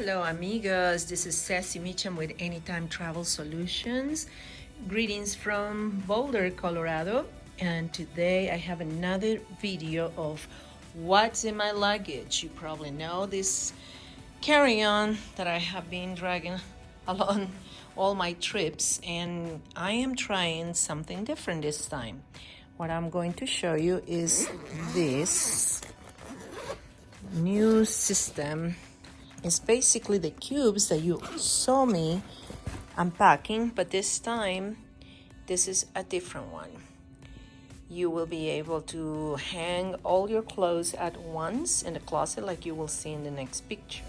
Hello amigos, this is Sassy Mitchum with Anytime Travel Solutions. Greetings from Boulder, Colorado, and today I have another video of what's in my luggage. You probably know this carry-on that I have been dragging along all my trips, and I am trying something different this time. What I'm going to show you is this new system. It's basically the cubes that you saw me unpacking, but this time this is a different one. You will be able to hang all your clothes at once in the closet like you will see in the next picture.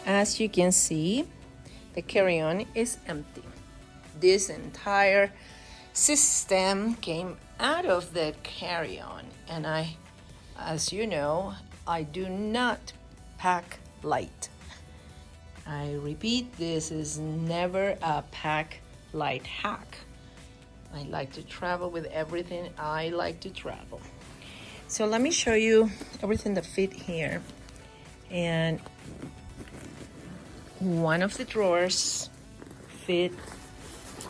As you can see, the carry-on is empty. This entire system came out of the carry-on, and as you know, I do not pack light. I repeat, this is never a pack light hack. I like to travel with everything I like to travel. So let me show you everything that fit here. And one of the drawers fit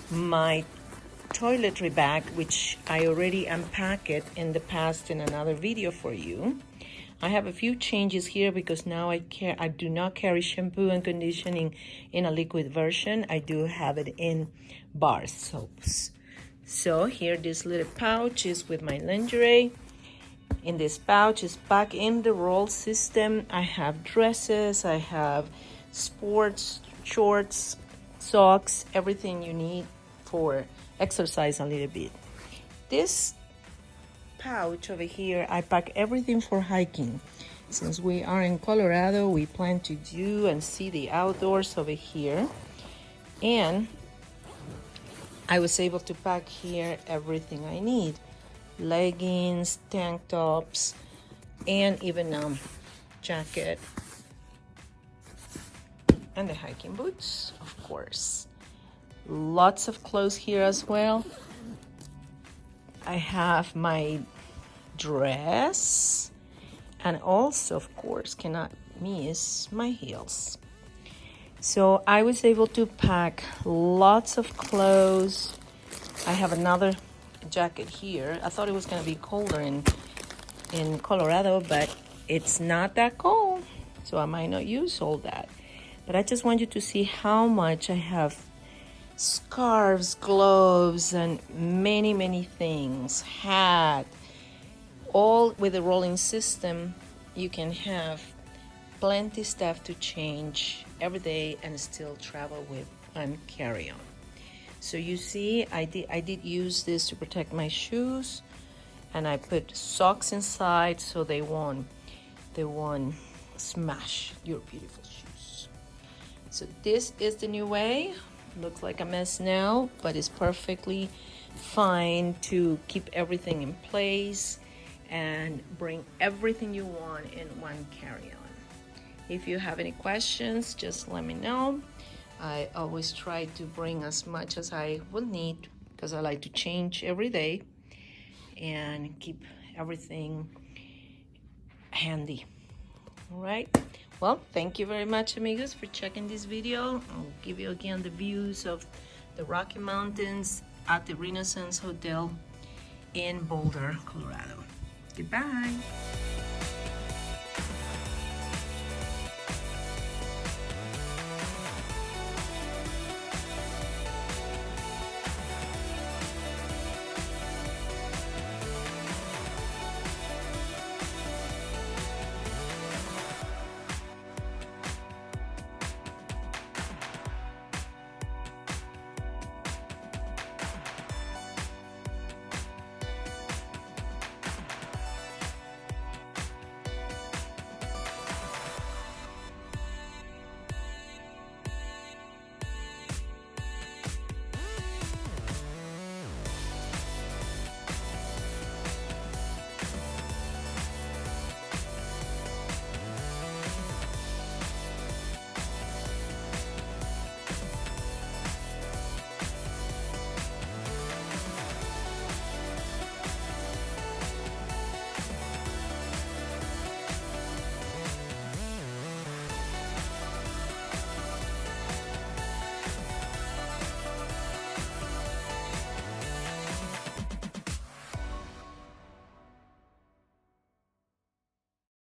my toiletry bag, which I already unpacked it in the past in another video for you. I have a few changes here because now I do not carry shampoo and conditioning in a liquid version. I do have it in bar soaps. So here, this little pouch is with my lingerie. In this pouch is back in the roll system. I have dresses, I have sports, shorts, socks, everything you need for exercise a little bit. This pouch over here, I pack everything for hiking. Since we are in Colorado, we plan to do and see the outdoors over here. And I was able to pack here everything I need. Leggings, tank tops, and even a jacket. And the hiking boots, of course. Lots of clothes here as well. I have my dress, and also, of course, cannot miss my heels. So I was able to pack lots of clothes. I have another jacket here. I thought it was going to be colder in Colorado, but it's not that cold, so I might not use all that. But I just want you to see how much I have scarves, gloves, and many things. Hat, all with the rolling system. You can have plenty stuff to change every day and still travel with and carry on. So you see, I did use this to protect my shoes, and I put socks inside so they won't smash your beautiful shoes. So this is the new way. Looks like a mess now, but it's perfectly fine to keep everything in place and bring everything you want in one carry-on. If you have any questions, just let me know. I always try to bring as much as I will need because I like to change every day and keep everything handy. All right. Well, thank you very much, amigos, for checking this video. I'll give you again the views of the Rocky Mountains at the Renaissance Hotel in Boulder, Colorado. Goodbye.